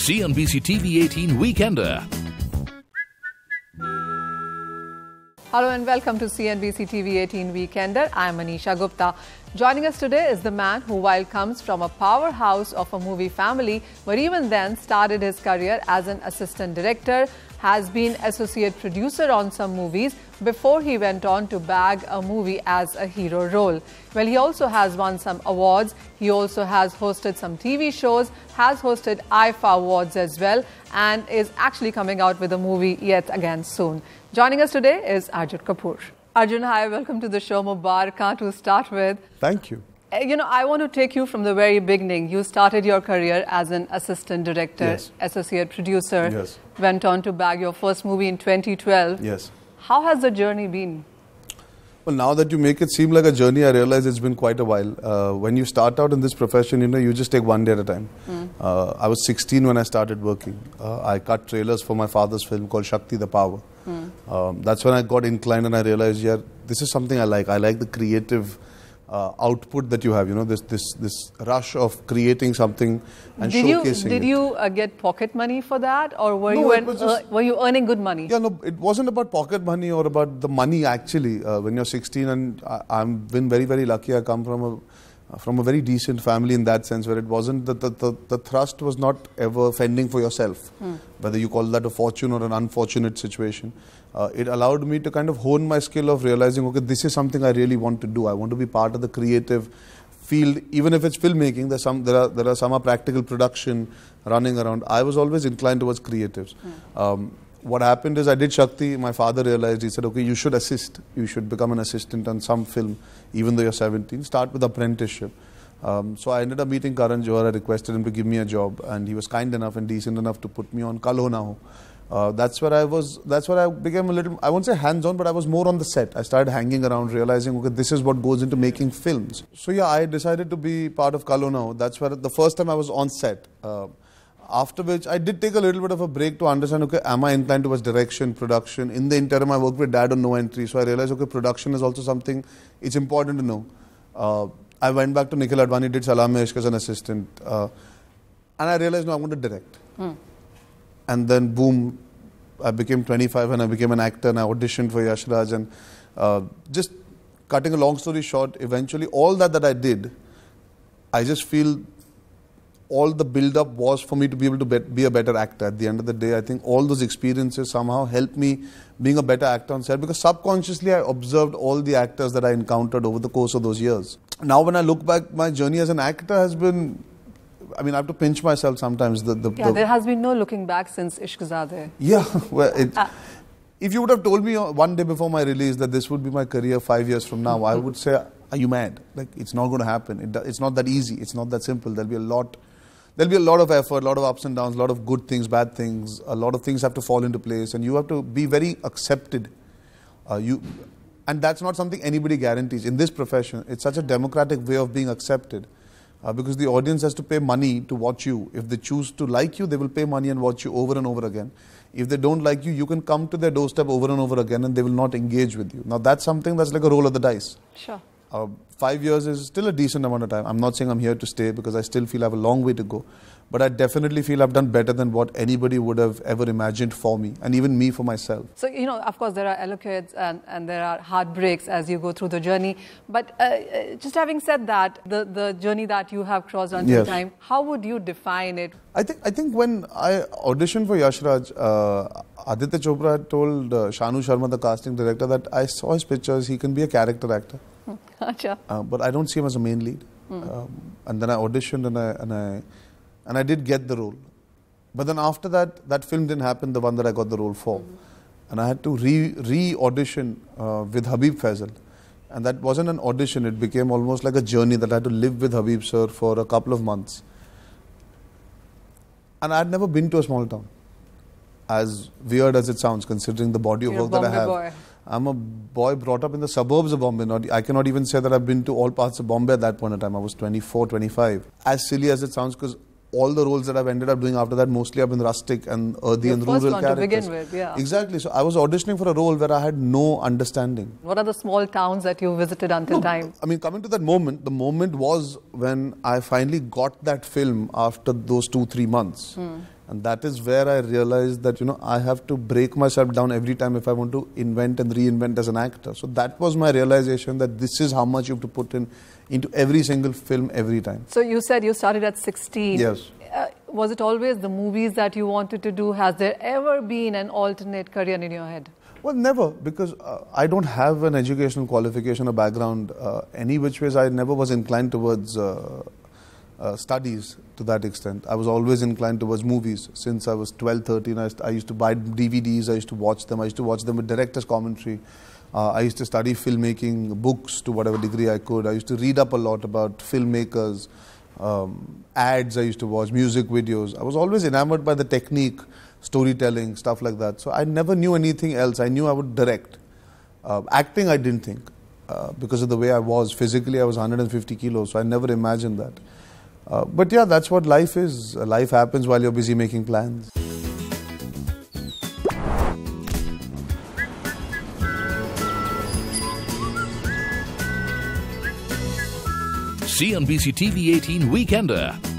CNBC-TV18 Weekender. Hello and welcome to CNBC-TV18 Weekender. I am Manisha Gupta. Joining us today is the man who, while comes from a powerhouse of a movie family, but even then started his career as an assistant director, has been associate producer on some movies before he went on to bag a movie as a hero role. Well, he also has won some awards. He also has hosted some TV shows, has hosted IFA awards as well, and is actually coming out with a movie yet again soon. Joining us today is Arjun Kapoor. Arjun, hi, welcome to the show. Mubarakan to start with. Thank you. You know, I want to take you from the very beginning. You started your career as an assistant director, Yes. associate producer, Yes. went on to bag your first movie in 2012. Yes. How has the journey been? Well, now that you make it seem like a journey, I realize it's been quite a while. When you start out in this profession, you just take one day at a time. I was 16 when I started working. I cut trailers for my father's film called Shakti the Power. That's when I got inclined and I realized, yeah, this is something I like. I like the creative output that you have, this rush of creating something and showcasing Did you get pocket money for that, or were you earning good money? Yeah, no, it wasn't about pocket money or about the money actually. When you're 16, and I've been very, very lucky. I come from a very decent family in that sense, where it wasn't the thrust was not ever fending for yourself, whether you call that a fortune or an unfortunate situation. It allowed me to kind of hone my skill of realizing, okay, this is something I really want to do. I want to be part of the creative field, even if it's filmmaking. There are some practical production running around. I was always inclined towards creatives. What happened is I did Shakti. My father realized, he said, okay, you should assist. You should become an assistant on some film, even though you're 17. Start with apprenticeship. So I ended up meeting Karan Johar. I requested him to give me a job, and he was kind enough and decent enough to put me on Kal Ho Na Ho. That's where I became a little, I won't say hands-on, but I was more on the set. I started hanging around, realizing, okay, this is what goes into making films. So yeah, I decided to be part of Kal Ho Na Ho. That's where the first time I was on set. After which, I did take a little bit of a break to understand, okay, am I inclined towards direction, production? In the interim, I worked with Dad on No Entry. So I realized, okay, production is also something it's important to know. I went back to Nikhil Advani, did Salaam Mein Ishq as an assistant. And I realized, no, I'm going to direct. And then, boom, I became 25 and I became an actor and I auditioned for Yash Raj. And just cutting a long story short, eventually all that I did, I just feel all the build-up was for me to be able to be a better actor. At the end of the day, I think all those experiences somehow helped me being a better actor on set, because subconsciously I observed all the actors that I encountered over the course of those years. Now when I look back, my journey as an actor has been, I mean, I have to pinch myself sometimes. There has been no looking back since Ishqzade. Yeah, well, if you would have told me one day before my release that this would be my career 5 years from now, I would say, are you mad? Like, it's not going to happen. It's not that easy. It's not that simple. There'll be a lot of effort, a lot of ups and downs, a lot of good things, bad things. A lot of things have to fall into place, and you have to be very accepted. And that's not something anybody guarantees. In this profession, it's such a democratic way of being accepted, because the audience has to pay money to watch you. If they choose to like you, they will pay money and watch you over and over again. If they don't like you, you can come to their doorstep over and over again and they will not engage with you. Now that's something that's like a roll of the dice. Sure. 5 years is still a decent amount of time. I'm not saying I'm here to stay, because I still feel I have a long way to go. But I definitely feel I've done better than what anybody would have ever imagined for me, and even me for myself. So, of course, there are allocates and there are heartbreaks as you go through the journey. But just having said that, the journey that you have crossed until time, how would you define it? I think when I auditioned for Yash Raj, Aditya Chopra had told Shanu Sharma, the casting director, that I saw his pictures, he can be a character actor. But I don't see him as a main lead. And then I auditioned and I did get the role. But then after that film didn't happen, the one that I got the role for. And I had to re-audition with Habib Faisal. And that wasn't an audition, it became almost like a journey that I had to live with Habib sir for a couple of months. And I had never been to a small town. As weird as it sounds, considering the body of work that I have. Boy. I'm a boy brought up in the suburbs of Bombay. I cannot even say that I've been to all parts of Bombay at that point in time. I was 24, 25. As silly as it sounds, because all the roles that I've ended up doing after that mostly have been rustic and earthy and rural characters. To begin with, yeah. Exactly. So I was auditioning for a role where I had no understanding. What are the small towns that you visited until time? I mean, coming to that moment, the moment was when I finally got that film after those 2-3 months. And that is where I realized that, I have to break myself down every time if I want to invent and reinvent as an actor. So that was my realization, that this is how much you have to put into every single film every time. So you said you started at 16. Yes. Was it always the movies that you wanted to do? Has there ever been an alternate career in your head? Well, never, because I don't have an educational qualification or background. Any which ways, I never was inclined towards studies to that extent. I was always inclined towards movies. Since I was 12, 13, I used to buy DVDs, I used to watch them. I used to watch them with director's commentary. I used to study filmmaking books to whatever degree I could. I used to read up a lot about filmmakers, ads I used to watch, music videos. I was always enamored by the technique, storytelling, stuff like that. So I never knew anything else. I knew I would direct. Acting I didn't think, because of the way I was. Physically I was 150 kilos, so I never imagined that. But yeah, that's what life is. Life happens while you're busy making plans. CNBC-TV18 Weekender.